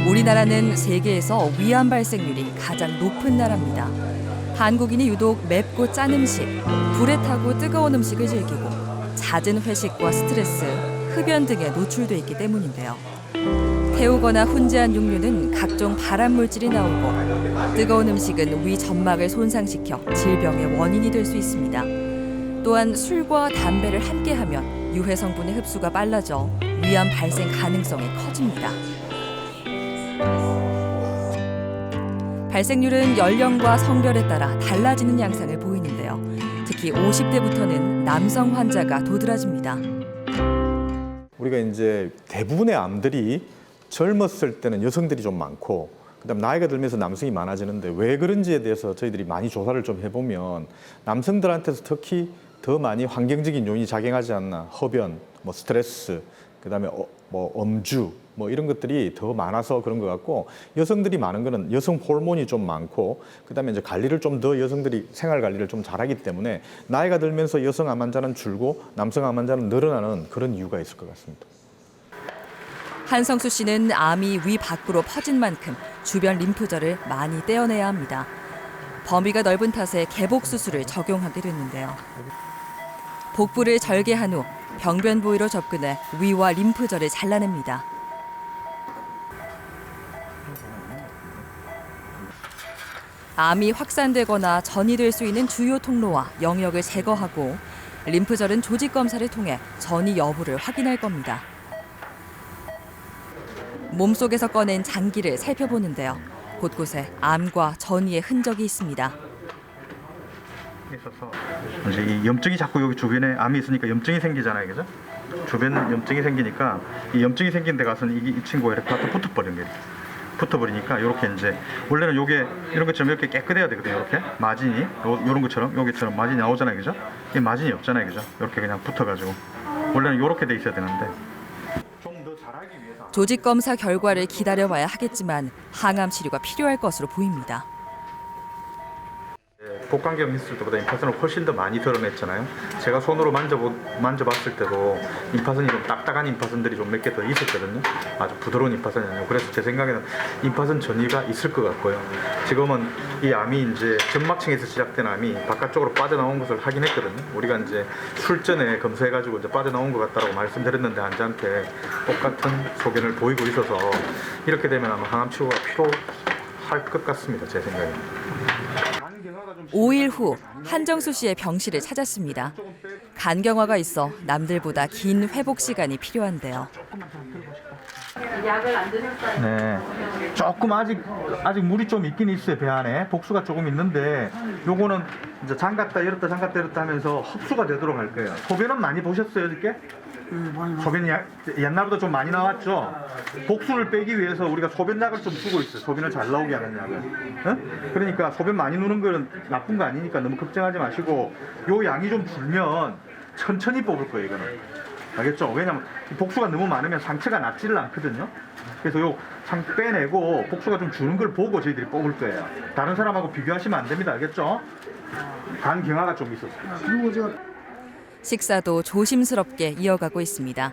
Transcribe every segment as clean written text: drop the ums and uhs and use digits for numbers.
우리나라는 세계에서 위암 발생률이 가장 높은 나라입니다. 한국인이 유독 맵고 짠 음식, 불에 타고 뜨거운 음식을 즐기고 잦은 회식과 스트레스, 흡연 등에 노출돼 있기 때문인데요. 태우거나 훈제한 육류는 각종 발암 물질이 나오고 뜨거운 음식은 위 점막을 손상시켜 질병의 원인이 될 수 있습니다. 또한 술과 담배를 함께하면 유해 성분의 흡수가 빨라져 위암 발생 가능성이 커집니다. 발생률은 연령과 성별에 따라 달라지는 양상을 보이는데요. 특히 50대부터는 남성 환자가 도드라집니다. 우리가 이제 대부분의 암들이 젊었을 때는 여성들이 좀 많고 그다음 나이가 들면서 남성이 많아지는데 왜 그런지에 대해서 저희들이 많이 조사를 좀 해보면 남성들한테서 특히 더 많이 환경적인 요인이 작용하지 않나, 흡연, 뭐 스트레스, 그다음에 음주 뭐 이런 것들이 더 많아서 그런 것 같고, 여성들이 많은 거는 여성 호르몬이 좀 많고 그다음에 이제 관리를 좀 더 여성들이 생활 관리를 좀 잘하기 때문에 나이가 들면서 여성 암 환자는 줄고 남성 암 환자는 늘어나는 그런 이유가 있을 것 같습니다. 한성수 씨는 암이 위 밖으로 퍼진 만큼 주변 림프절을 많이 떼어내야 합니다. 범위가 넓은 탓에 개복 수술을 적용하게 됐는데요. 복부를 절개한 후 병변 부위로 접근해 위와 림프절을 잘라냅니다. 암이 확산되거나 전이될 수 있는 주요 통로와 영역을 제거하고 림프절은 조직 검사를 통해 전이 여부를 확인할 겁니다. 몸속에서 꺼낸 장기를 살펴보는데요. 곳곳에 암과 전이의 흔적이 있습니다. 있어서 이제 이 염증이 자꾸 여기 주변에 암이 있으니까 염증이 생기잖아요, 그죠? 주변 염증이 생기니까 이 염증이 생긴 데 가서는 이 친구가 이렇게 갖다 붙어버린 거예요. 붙어버리니까 이렇게 이제 원래는 요게 이런 것처럼 이렇게 깨끗해야 되거든요. 이렇게 마진이 요런 것처럼 여기처럼 마진이 나오잖아요, 그죠? 이 마진이 없잖아요, 그죠? 이렇게 그냥 붙어가지고 원래는 이렇게 돼 있어야 되는데. 조직 검사 결과를 기다려봐야 하겠지만 항암 치료가 필요할 것으로 보입니다. 복강경 했을 때보다 임파선을 훨씬 더 많이 드러냈잖아요. 제가 손으로 만져봤을 때도 임파선이 좀 딱딱한 임파선들이 좀 몇 개 더 있었거든요. 아주 부드러운 임파선이 아니고, 그래서 제 생각에는 임파선 전이가 있을 것 같고요. 지금은 이 암이 이제 점막층에서 시작된 암이 바깥쪽으로 빠져나온 것을 확인했거든요. 우리가 이제 술전에 검사해가지고 이제 빠져나온 것 같다라고 말씀드렸는데 환자한테 똑같은 소견을 보이고 있어서 이렇게 되면 아마 항암 치료가 필요할 것 같습니다. 제 생각에. 5일 후 한정수 씨의 병실을 찾았습니다. 간경화가 있어 남들보다 긴 회복 시간이 필요한데요. 약을 안 드셨어요? 네, 조금 아직 물이 좀 있긴 있어요. 배 안에 복수가 조금 있는데 요거는 이제 잠갔다 열었다 잠갔다 열었다 하면서 흡수가 되도록 할 거예요. 소변은 많이 보셨어요, 어저께? 소변이 옛날보다 좀 많이 나왔죠. 복수를 빼기 위해서 우리가 소변약을 좀 주고 있어요. 소변을 잘 나오게 하는 약을. 어? 그러니까 소변 많이 누는 건 나쁜 거 아니니까 너무 걱정하지 마시고, 요 양이 좀 줄면 천천히 뽑을 거예요, 이거는. 알겠죠? 왜냐면 복수가 너무 많으면 상처가 낫지를 않거든요. 그래서 요 상 빼내고 복수가 좀 주는 걸 보고 저희들이 뽑을 거예요. 다른 사람하고 비교하시면 안 됩니다. 알겠죠? 간 경화가 좀 있었어요. 식사도 조심스럽게 이어가고 있습니다.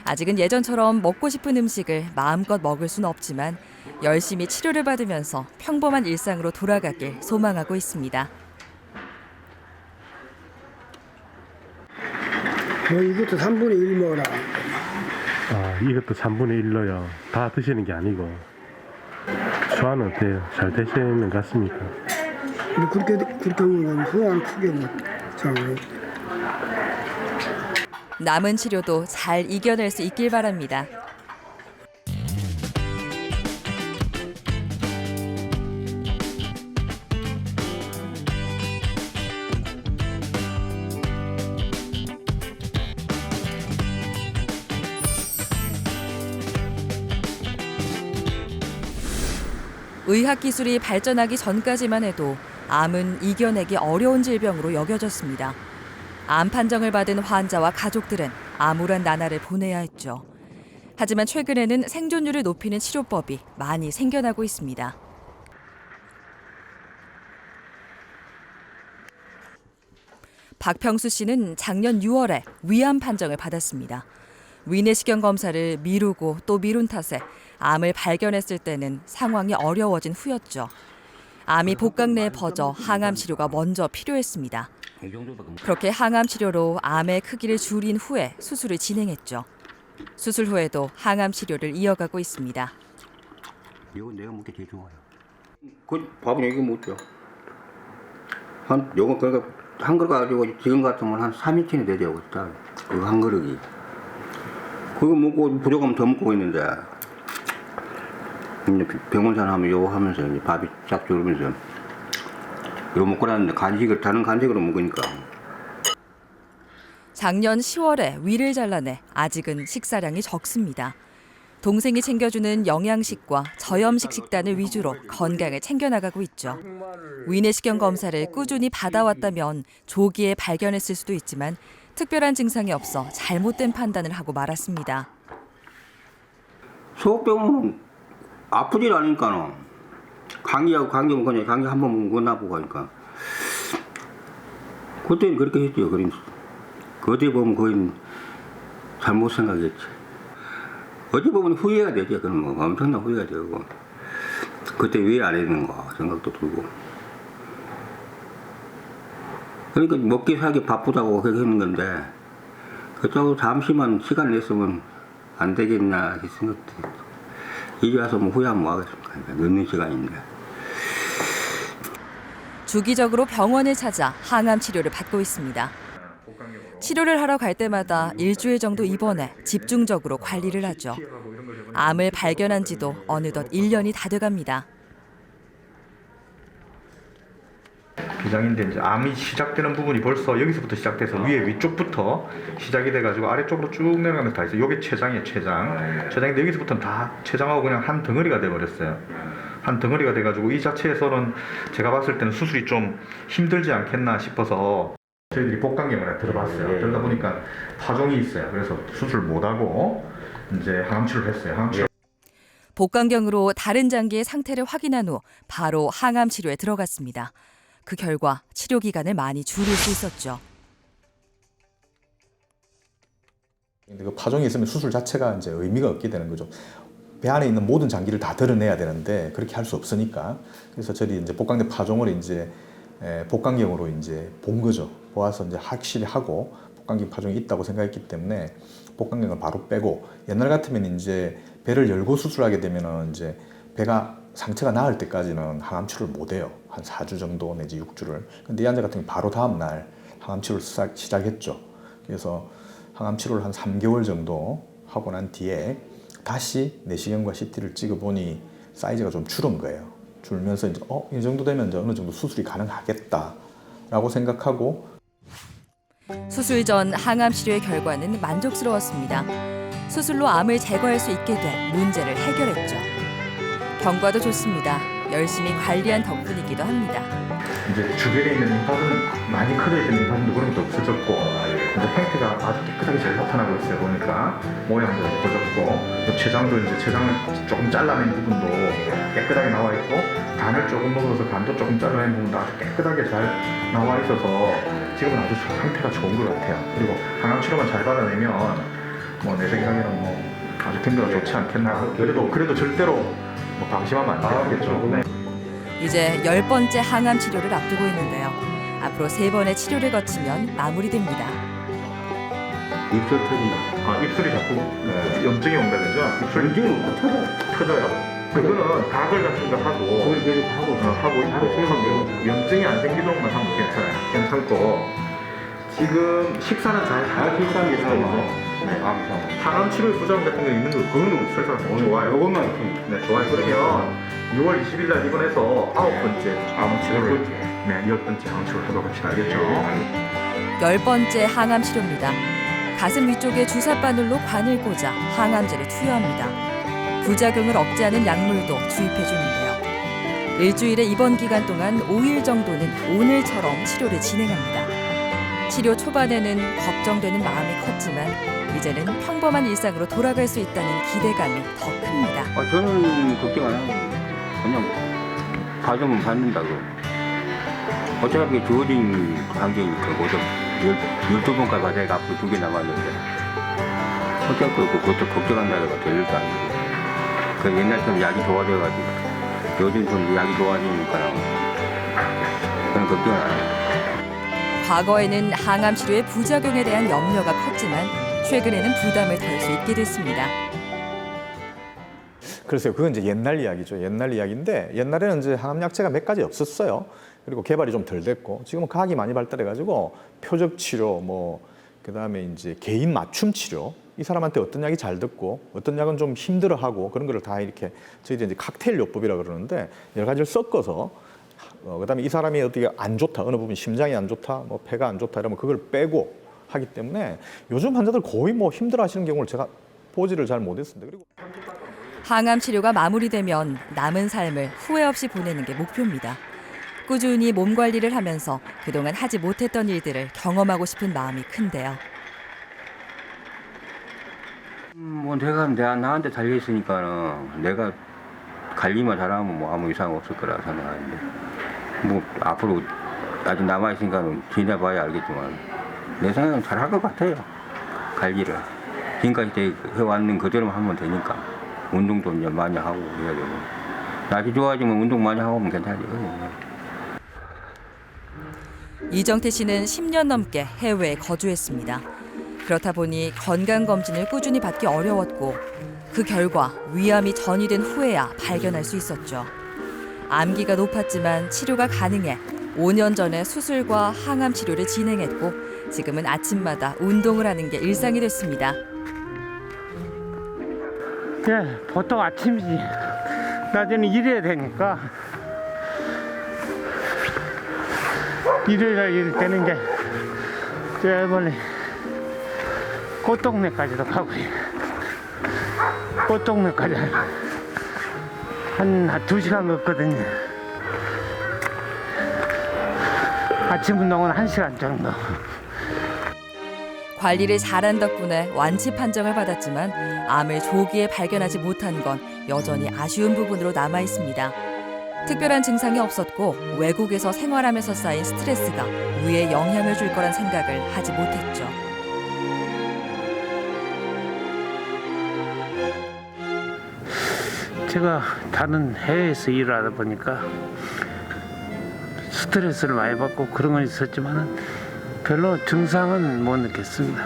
아직은 예전처럼 먹고 싶은 음식을 마음껏 먹을 수는 없지만 열심히 치료를 받으면서 평범한 일상으로 돌아가길 소망하고 있습니다. 이것도 3분의 1 먹어라. 아, 이것도 3분의 1 넣어요. 다 드시는 게 아니고. 소화는 어때요? 잘 되시는 것 같습니까? 그렇게 먹으면 소화는 크게 먹잖아요. 남은 치료도 잘 이겨낼 수 있길 바랍니다. 의학기술이 발전하기 전까지만 해도 암은 이겨내기 어려운 질병으로 여겨졌습니다. 암 판정을 받은 환자와 가족들은 암울한 나날을 보내야 했죠. 하지만 최근에는 생존율을 높이는 치료법이 많이 생겨나고 있습니다. 박평수 씨는 작년 6월에 위암 판정을 받았습니다. 위내시경 검사를 미루고 또 미룬 탓에 암을 발견했을 때는 상황이 어려워진 후였죠. 암이 복강 내에 퍼져 항암 치료가 먼저 필요했습니다. 그렇게 항암 치료로 암의 크기를 줄인 후에 수술을 진행했죠. 수술 후에도 항암 치료를 이어가고 있습니다. 이건 내가 먹기 제일 좋아요. 그 밥은 여기 먹죠. 요거 그러니까 한 그릇 가지고 지금 같으면 한 3인치는 되죠. 그 한 그릇이. 그거 먹고 부족하면 더 먹고 있는데 이제 병원산 하면 요거 하면서 이제 밥이 쫙 줄면서 이거 먹고 나는데 다른 간식으로 먹으니까. 작년 10월에 위를 잘라내 아직은 식사량이 적습니다. 동생이 챙겨주는 영양식과 저염식 식단을 위주로 건강을 챙겨나가고 있죠. 위내시경 검사를 꾸준히 받아왔다면 조기에 발견했을 수도 있지만 특별한 증상이 없어 잘못된 판단을 하고 말았습니다. 소변은 아프질 않으니까 감기하고 감기면 그냥 감기 한 번 먹고 나보고 하니까 그때는 그렇게 했죠. 그러니까 어디 보면 거의 잘못 생각했지. 어찌 보면 후회가 되죠. 그럼 뭐 엄청난 후회가 되고 그때 왜 안 했는가 생각도 들고. 그러니까 먹기 살기 바쁘다고 그렇게 했는 건데 그쪽으로 잠시만 시간 냈으면 안 되겠나 생각도 했죠. 이제 와서 뭐 후회하면 뭐 하겠습니까? 그러니까 늦는 시간인데. 주기적으로 병원을 찾아 항암 치료를 받고 있습니다. 치료를 하러 갈 때마다 일주일 정도 입원해 집중적으로 관리를 하죠. 암을 발견한 지도 어느덧 1년이 다 돼갑니다. 비장인데 이제 암이 시작되는 부분이 벌써 여기서부터 시작돼서 위에 위쪽부터 시작이 돼가지고 아래쪽으로 쭉 내려가면서 다 있어요. 이게 췌장이에요, 췌장. 췌장인데 여기서부터는 다 췌장하고 그냥 한 덩어리가 돼버렸어요. 한 덩어리가 돼가지고 이 자체에서는 제가 봤을 때는 수술이 좀 힘들지 않겠나 싶어서 저희들이 복강경을 들어봤어요. 그러다 보니까 파종이 있어요. 그래서 수술 못하고 이제 항암 치료를 했어요. 항암 치료. 복강경으로 다른 장기의 상태를 확인한 후 바로 항암 치료에 들어갔습니다. 그 결과 치료 기간을 많이 줄일 수 있었죠. 근데 그 파종이 있으면 수술 자체가 이제 의미가 없게 되는 거죠. 배 안에 있는 모든 장기를 다 드러내야 되는데 그렇게 할 수 없으니까 그래서 저희 이제 복강경 파종을 이제 복강경으로 이제 본 거죠. 보아서 이제 확실히 하고 복강경 파종이 있다고 생각했기 때문에 복강경을 바로 빼고 옛날 같으면 이제 배를 열고 수술하게 되면은 이제 배가 상처가 나을 때까지는 항암 치료를 못 해요. 한 4주 정도 내지 6주를. 근데 이 환자 같은 경우 바로 다음 날 항암 치료를 시작했죠. 그래서 항암 치료를 한 3개월 정도 하고 난 뒤에 다시 내시경과 CT를 찍어보니 사이즈가 좀 줄은 거예요. 줄면서 이제 이 정도 되면 이제 어느 정도 수술이 가능하겠다라고 생각하고 수술 전 항암 치료의 결과는 만족스러웠습니다. 수술로 암을 제거할 수 있게 돼 문제를 해결했죠. 경과도 좋습니다. 열심히 관리한 덕분이기도 합니다. 이제 주변에 있는 림파는 많이 커져있던 림파도 그런 것도 없어졌고 이제 형태가 아주 깨끗하게 잘 나타나고 있어요. 보니까 모양도 예뻐졌고 췌장도 이제 췌장을 조금 잘라낸 부분도 깨끗하게 나와 있고 간을 조금 넣어서 간도 조금 잘라낸 부분도 아주 깨끗하게 잘 나와 있어서 지금은 아주 상태가 좋은 것 같아요. 그리고 항암 치료만 잘 받아내면 뭐 내 생각에는 뭐 아주 경과가 좋지 않겠나. 그래도 절대로 뭐 방심하면 안 되겠죠. 네. 이제 10번째 항암 치료를 앞두고 있는데요. 앞으로 3번의 치료를 거치면 마무리됩니다. 입술 터진다. 입술이 자꾸 염증이 온다 그러죠? 입술이 터져요. 그거는 각을 같은 거 하고 그걸 계속 하고 있고 염증이 안 생기도록만 하면 괜찮아요. 괜찮고 지금 식사는 잘 식사는 있어요. 네. 항암 치료의 부작용 같은 거 있는 거 그거는 설사 좋아요. 요것만 네, 좋아요. 그러면 6월 20일 날 입원해서 9번째 항암 치료를 10번째 항암 치료를 하도록 합시다. 알겠죠? 10번째 항암 치료입니다. 가슴 위쪽에 주사바늘로 관을 꽂아 항암제를 투여합니다. 부작용을 억제하는 약물도 주입해 주는데요. 일주일의 입원 기간 동안 5일 정도는 오늘처럼 치료를 진행합니다. 치료 초반에는 걱정되는 마음이 컸지만 이제는 평범한 일상으로 돌아갈 수 있다는 기대감이 더 큽니다. 저는 걱정 안 하고 그냥 봐주면 받는다고. 어차피 주어진 환경이니까 모두 12번까지 받아야 앞으로 2개 남았는데 어차피 그것도 걱정한다고 될 일도 아니고 그 옛날처럼 약이 좋아져가지고 요즘 좀 약이 좋아지니까 그런 걱정은 안 해요. 과거에는 항암 치료의 부작용에 대한 염려가 컸지만 최근에는 부담을 덜 수 있게 됐습니다. 글쎄요, 그건 이제 옛날 이야기죠. 옛날 이야기인데 옛날에는 이제 항암 약제가 몇 가지 없었어요. 그리고 개발이 좀 덜 됐고 지금은 과학이 많이 발달해가지고 표적 치료, 뭐 그다음에 이제 개인 맞춤 치료. 이 사람한테 어떤 약이 잘 듣고 어떤 약은 좀 힘들어하고 그런 거를 다 이렇게 저희들이 이제 칵테일 요법이라 그러는데 여러 가지를 섞어서 그다음에 이 사람이 어떻게 안 좋다, 어느 부분 심장이 안 좋다, 뭐 폐가 안 좋다 이러면 그걸 빼고 하기 때문에 요즘 환자들 거의 뭐 힘들어하시는 경우를 제가 보지를 잘 못했습니다. 그리고 항암 치료가 마무리되면 남은 삶을 후회 없이 보내는 게 목표입니다. 꾸준히 몸 관리를 하면서 그동안 하지 못했던 일들을 경험하고 싶은 마음이 큰데요. 뭐 내가 나한테 달려 있으니까는 내가 관리만 잘하면 뭐 아무 이상 없을 거라 생각하는데 뭐 앞으로 아직 남아 있으니까는 지내봐야 알겠지만 내 생각은 잘할 것 같아요. 관리를 지금까지 해왔는 그대로만 하면 되니까 운동도 이제 많이 하고 해야 되고 날씨 좋아지면 운동 많이 하고 하면 괜찮아요. 이정태 씨는 10년 넘게 해외에 거주했습니다. 그렇다 보니 건강검진을 꾸준히 받기 어려웠고 그 결과 위암이 전이된 후에야 발견할 수 있었죠. 암기가 높았지만 치료가 가능해 5년 전에 수술과 항암 치료를 진행했고 지금은 아침마다 운동을 하는 게 일상이 됐습니다. 예, 보통 아침이지. 낮에는 일해야 되니까 일을 되는 게 저 멀리 꽃동네까지도 가고 꽃동네까지 한 2시간 걷거든요. 아침 운동은 1시간 정도. 관리를 잘한 덕분에 완치 판정을 받았지만 암을 조기에 발견하지 못한 건 여전히 아쉬운 부분으로 남아 있습니다. 특별한 증상이 없었고 외국에서 생활하면서 쌓인 스트레스가 위에 영향을 줄 거란 생각을 하지 못했죠. 제가 다른 해외에서 일을 하다 보니까 스트레스를 많이 받고 그런 건 있었지만 별로 증상은 못 느꼈습니다.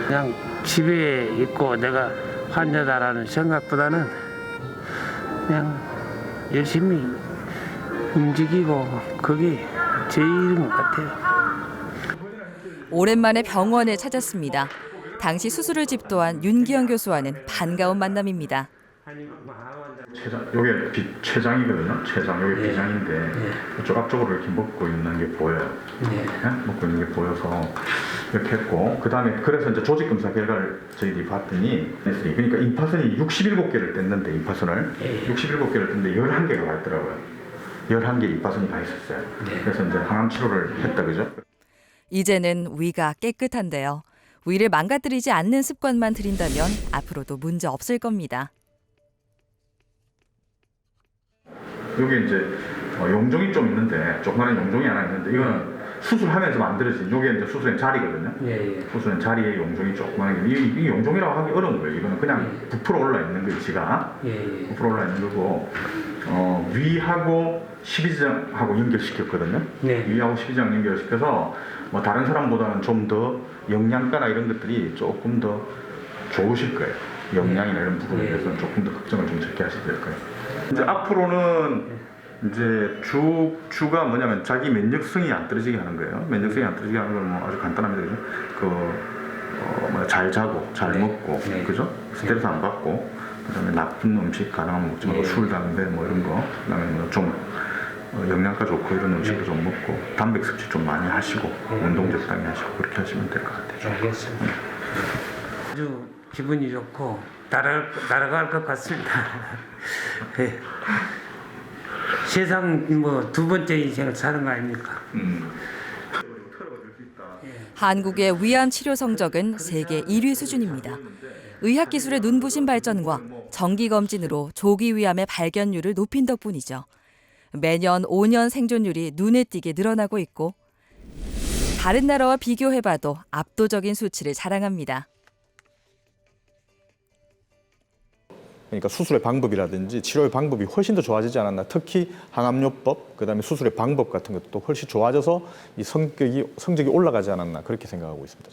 그냥 집에 있고 내가 환자다라는 생각보다는 그냥 열심히 움직이고 그게 제일인 것 같아요. 오랜만에 병원을 찾았습니다. 당시 수술을 집도한 윤기영 교수와는 반가운 만남입니다. 요게 췌장이거든요. 췌장, 요게 비장인데 이쪽 앞쪽으로 이렇게 먹고 있는 게 보여요. 네? 먹고 있는 게 보여서 이렇게 했고 그 다음에 그래서 이제 조직 검사 결과를 저희들이 봤더니 그러니까 임파선이 67개를 뗐는데 임파선을 67개를 뗐는데 11개가 와 있더라고요. 11개 임파선이 다 있었어요. 그래서 이제 항암 치료를 했다 그죠? 이제는 위가 깨끗한데요. 위를 망가뜨리지 않는 습관만 들인다면 앞으로도 문제 없을 겁니다. 여기 이제 용종이 좀 있는데 조그마한 용종이 하나 있는데 이거는 수술하면서 만들어진 요게 이제 수술한 자리거든요. 수술한 자리에 용종이 조그마한 게 이 용종이라고 하기 어려운 거예요. 이거는 그냥 부풀어 올라 있는 거예요. 지가 부풀어 올라 있는 거고 위하고 십이장하고 연결시켰거든요. 위하고 십이장 연결시켜서 뭐 다른 사람보다는 좀 더 영양가나 이런 것들이 조금 더 좋으실 거예요. 영양이나 이런 부분에 대해서는 조금 더 걱정을 좀 적게 하셔야 될 거예요. 이제 앞으로는 이제 주가 뭐냐면 자기 면역성이 안 떨어지게 하는 거예요. 면역성이 안 떨어지게 하는 건 뭐 아주 간단합니다. 그죠? 잘 자고, 잘 먹고, 그죠? 스트레스 안 받고, 그다음에 나쁜 음식 가능하면 먹지 말고 술, 담배 뭐 이런 거, 그다음에 뭐 좀 영양가 좋고 이런 음식도 좀 먹고, 단백 섭취 좀 많이 하시고, 운동 적당히 하시고 그렇게 하시면 될 것 같아요. 알겠습니다. 아주 기분이 좋고 날아갈 것 같습니다. 네. 세상 뭐 2번째 인생을 사는 거 아닙니까? 한국의 위암 치료 성적은 세계 1위 수준입니다. 의학기술의 눈부신 발전과 정기검진으로 조기 위암의 발견율을 높인 덕분이죠. 매년 5년 생존율이 눈에 띄게 늘어나고 있고 다른 나라와 비교해봐도 압도적인 수치를 자랑합니다. 그러니까 수술의 방법이라든지 치료의 방법이 훨씬 더 좋아지지 않았나. 특히 항암요법, 그다음에 수술의 방법 같은 것도 훨씬 좋아져서 이 성적이 올라가지 않았나 그렇게 생각하고 있습니다.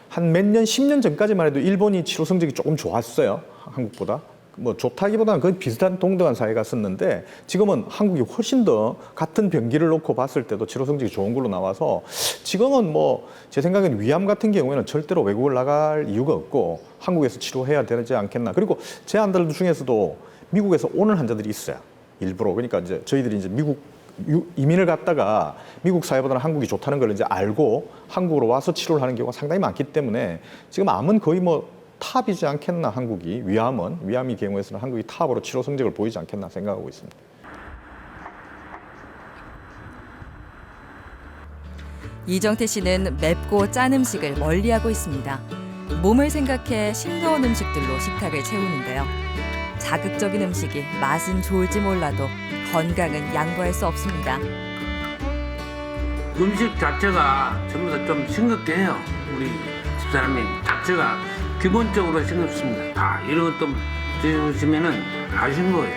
한 몇 년, 10년 전까지만 해도 일본이 치료 성적이 조금 좋았어요. 한국보다. 뭐 좋다기보다는 거의 비슷한 동등한 사이에 갔었는데 지금은 한국이 훨씬 더 같은 병기를 놓고 봤을 때도 치료 성적이 좋은 걸로 나와서 지금은 뭐 제 생각에는 위암 같은 경우에는 절대로 외국을 나갈 이유가 없고 한국에서 치료해야 되지 않겠나. 그리고 제 환자들 중에서도 미국에서 오는 환자들이 있어요. 일부러. 그러니까 이제 저희들이 이제 미국 이민을 갔다가 미국 사회보다는 한국이 좋다는 걸 이제 알고 한국으로 와서 치료를 하는 경우가 상당히 많기 때문에 지금 암은 거의 뭐 탑이지 않겠나. 한국이 위암이 경우에서는 한국이 탑으로 치료 성적을 보이지 않겠나 생각하고 있습니다. 이정태 씨는 맵고 짠 음식을 멀리하고 있습니다. 몸을 생각해 싱거운 음식들로 식탁을 채우는데요. 자극적인 음식이 맛은 좋을지 몰라도 건강은 양보할 수 없습니다. 음식 자체가 전부 다 좀 싱겁게 해요. 우리 집사람이 자체가 기본적으로 싱겁습니다. 다 이런 것도 드시면은 다 싱거워요.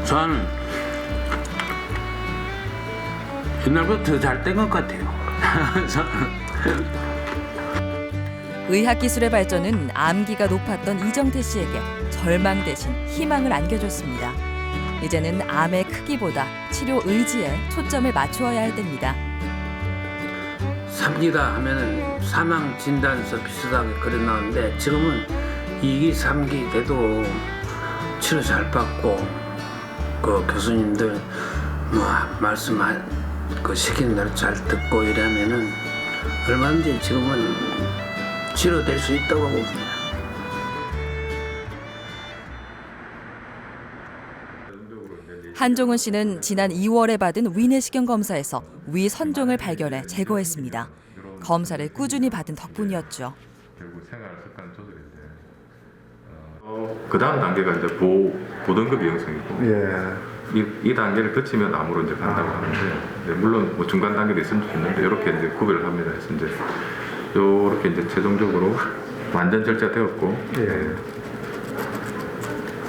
저는 옛날보다 더 잘 된 것 같아요. 의학기술의 발전은 암기가 높았던 이정태 씨에게 절망 대신 희망을 안겨줬습니다. 이제는 암의 크기보다 치료 의지에 초점을 맞추어야 할 때입니다. 3기다 하면은 사망 진단서 비슷하게 그려 나오는데 지금은 2기, 3기 돼도 치료 잘 받고 그 교수님들 뭐 말씀한 그 시키는 대로 잘 듣고 이러면은 얼마든지 지금은 치료될 수 있다고 봅니다. 한종훈 씨는 지난 2월에 받은 위내시경 검사에서 위 선종을 발견해 제거했습니다. 검사를 꾸준히 받은 덕분이었죠. 결국 생활 습관 조절인데 그 다음 단계가 이제 고등급 위험성이고 이 단계를 거치면 암으로 이제 간다고 하는데 물론 뭐 중간 단계도 있으면 좋겠는데 이렇게 이제 구별을 합니다. 그래서 이제 이렇게 이제 최종적으로 완전 절제되었고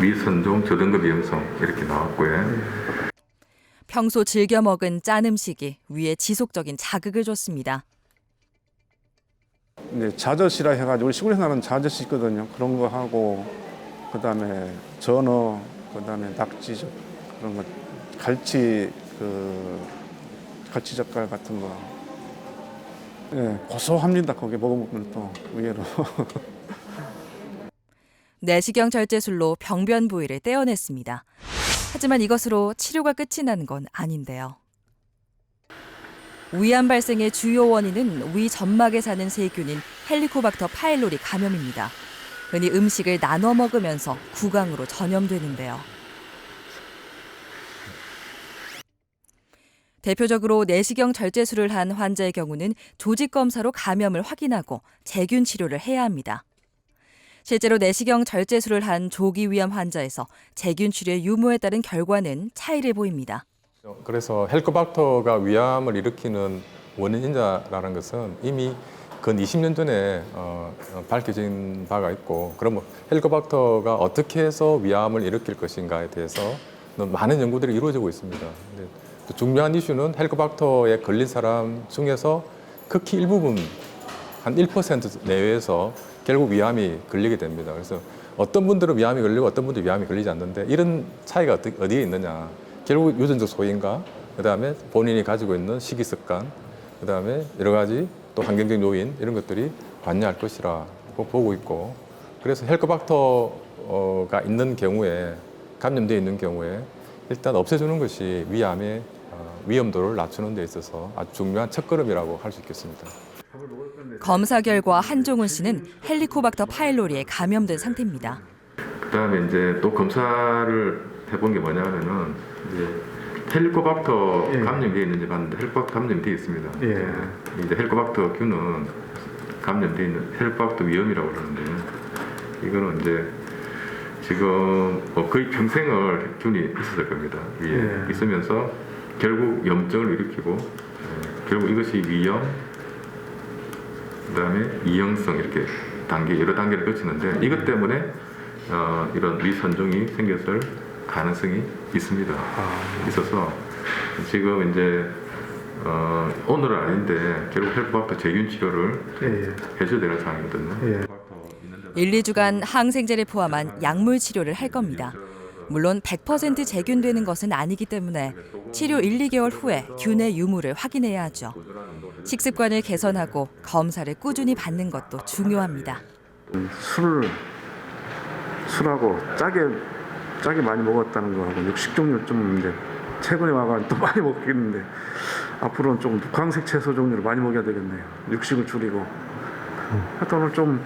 미선종 저등급 위험성 이렇게 나왔고요. 평소 즐겨 먹은 짠 음식이 위에 지속적인 자극을 줬습니다. 이제 자젓이라 해가지고 우리 시골에서 나는 자젓이 있거든요. 그런 거 하고 그다음에 전어, 그다음에 낙지 그런 거, 갈치 갈치젓갈 같은 거. 고소합니다. 거기 먹으면 또 의외로. 내시경 절제술로 병변 부위를 떼어냈습니다. 하지만 이것으로 치료가 끝이 나는 건 아닌데요. 위암 발생의 주요 원인은 위 점막에 사는 세균인 헬리코박터 파일로리 감염입니다. 흔히 음식을 나눠 먹으면서 구강으로 전염되는데요. 대표적으로 내시경 절제술을 한 환자의 경우는 조직 검사로 감염을 확인하고 제균 치료를 해야 합니다. 실제로 내시경 절제술을 한 조기 위암 환자에서 제균 치료의 유무에 따른 결과는 차이를 보입니다. 그래서 헬리코박터가 위암을 일으키는 원인이다라는 것은 이미 근 20년 전에 밝혀진 바가 있고, 그러면 헬리코박터가 어떻게 해서 위암을 일으킬 것인가에 대해서 많은 연구들이 이루어지고 있습니다. 근데 또 중요한 이슈는 헬리코박터에 걸린 사람 중에서 극히 일부분, 한 1% 내외에서 결국 위암이 걸리게 됩니다. 그래서 어떤 분들은 위암이 걸리고 어떤 분들은 위암이 걸리지 않는데 이런 차이가 어디에 있느냐. 결국 유전적 소인과 그다음에 본인이 가지고 있는 식이 습관, 그다음에 여러 가지 또 환경적 요인 이런 것들이 관여할 것이라고 보고 있고, 그래서 헬리코박터가 있는 경우에, 감염되어 있는 경우에 일단 없애주는 것이 위암의 위험도를 낮추는 데 있어서 아주 중요한 첫걸음이라고 할 수 있겠습니다. 검사 결과 한종훈 씨는 헬리코박터 파일로리에 감염된 상태입니다. 그다음에 이제 또 검사를 해본 게 뭐냐면은 이제 헬리코박터 감염돼 있는지 봤는데 헬리코박터 감염돼 있습니다. 이제 헬리코박터 균은 감염돼 있는 헬리코박터 위험이라고 그러는데, 이거는 이제 지금 거의 평생을 균이 있었을 겁니다. 위에 있으면서 결국 염증을 일으키고 결국 이것이 위염, 그다음에 이형성 이렇게 여러 단계를 거치는데, 이것 때문에 이런 미선종이 생겼을 가능성이 있습니다. 있어서 지금 이제 오늘은 아닌데 결국 헬코박터 제균 치료를 해줘야 되는 상황이거든요. 1, 2주간 항생제를 포함한 약물 치료를 할 겁니다. 물론 100% 재균되는 것은 아니기 때문에 치료 1, 2개월 후에 균의 유무를 확인해야 하죠. 식습관을 개선하고 검사를 꾸준히 받는 것도 중요합니다. 술하고 짜게 많이 먹었다는 거하고 육식 종류 좀 이제 최근에 와가 또 많이 먹겠는데 앞으로는 좀 북한색 채소 종류를 많이 먹어야 되겠네요. 육식을 줄이고. 하여튼 오늘 좀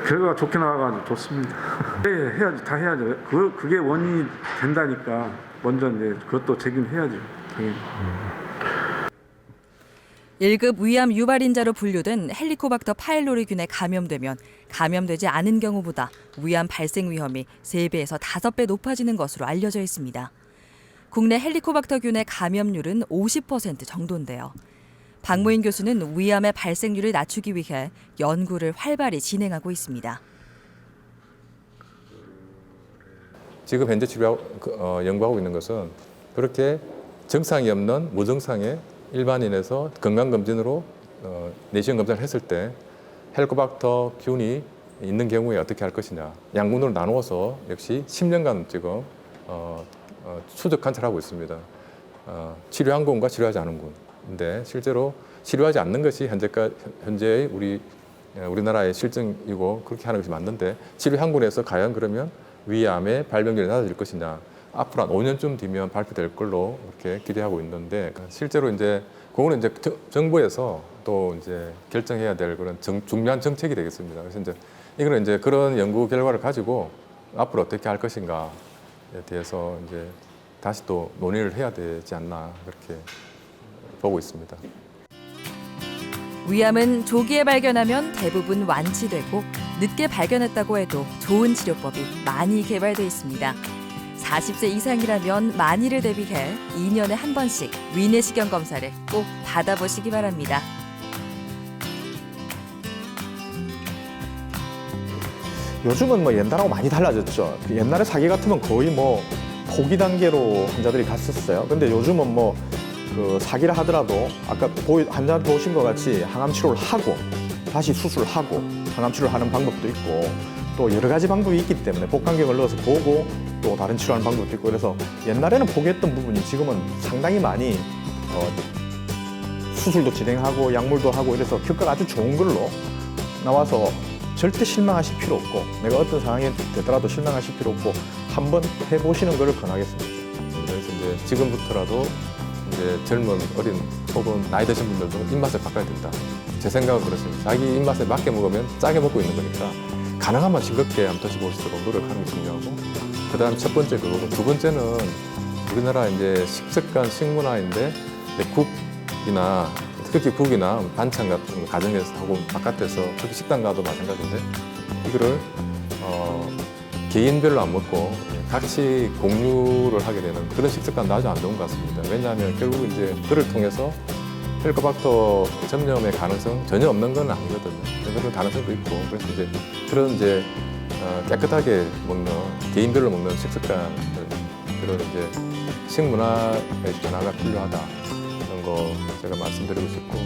결과가 좋게 나와가지고 좋습니다. 네, 해야지, 다 해야죠. 그게 원인이 된다니까 먼저 이제 그것도 책임해야죠. 당연히. 1급 위암 유발인자로 분류된 헬리코박터 파일로리균에 감염되면 감염되지 않은 경우보다 위암 발생 위험이 3배에서 5배 높아지는 것으로 알려져 있습니다. 국내 헬리코박터균의 감염률은 50% 정도인데요. 박무인 교수는 위암의 발생률을 낮추기 위해 연구를 활발히 진행하고 있습니다. 지금 현재 연구하고 있는 것은 그렇게 증상이 없는 무증상의 일반인에서 건강검진으로 내시경 검사를 했을 때 헬리코박터 균이 있는 경우에 어떻게 할 것이냐. 양군으로 나누어서 역시 10년간 지금 추적 관찰하고 있습니다. 치료한 군과 치료하지 않은 군. 근데 실제로 치료하지 않는 것이 현재의 우리나라의 실정이고 그렇게 하는 것이 맞는데 치료한 군에서 과연 그러면 위암의 발병률이 낮아질 것이냐. 앞으로 한 5년쯤 뒤면 발표될 걸로 그렇게 기대하고 있는데 실제로 이제 그거는 이제 정부에서 또 이제 결정해야 될 그런 중요한 정책이 되겠습니다. 그래서 이제 이거는 이제 그런 연구 결과를 가지고 앞으로 어떻게 할 것인가에 대해서 이제 다시 또 논의를 해야 되지 않나 그렇게 보고 있습니다. 위암은 조기에 발견하면 대부분 완치되고 늦게 발견했다고 해도 좋은 치료법이 많이 개발돼 있습니다. 40세 이상이라면 만일을 대비해 2년에 한 번씩 위내시경 검사를 꼭 받아보시기 바랍니다. 요즘은 뭐 옛날하고 많이 달라졌죠. 옛날에 사기 같으면 거의 뭐 포기 단계로 환자들이 갔었어요. 근데 요즘은 뭐 그 사기를 하더라도 아까 환자한테 보신 것 같이 항암 치료를 하고 다시 수술하고 항암 치료를 하는 방법도 있고 또 여러 가지 방법이 있기 때문에 복강경을 넣어서 보고 또 다른 치료하는 방법도 있고 그래서 옛날에는 포기했던 부분이 지금은 상당히 많이 수술도 진행하고 약물도 하고 이래서 효과가 아주 좋은 걸로 나와서 절대 실망하실 필요 없고 내가 어떤 상황이 되더라도 실망하실 필요 없고 한번 해보시는 것을 권하겠습니다. 그래서 이제 지금부터라도 이제 젊은 어린 혹은 나이 드신 분들도 입맛을 바꿔야 된다. 제 생각은 그렇습니다. 자기 입맛에 맞게 먹으면 짜게 먹고 있는 거니까 가능하면 싱겁게 한번 드셔보시도록 노력하는 게 중요하고 그다음 첫 번째 그거고 두 번째는 우리나라 이제 식습관 식문화인데 국이나 특히 국이나 반찬 같은 거 가정에서 하고 바깥에서 특히 식당 가도 마찬가지인데 이거를 개인별로 안 먹고 같이 공유를 하게 되는 그런 식습관도 아주 안 좋은 것 같습니다. 왜냐하면 결국 이제 그를 통해서 헬리코박터 전염의 가능성 전혀 없는 건 아니거든요. 그런 가능성도 있고 그래서 이제 그런 이제 깨끗하게 먹는 개인별로 먹는 식습관 그런 이제 식문화의 변화가 필요하다 이런 거 제가 말씀드리고 싶고.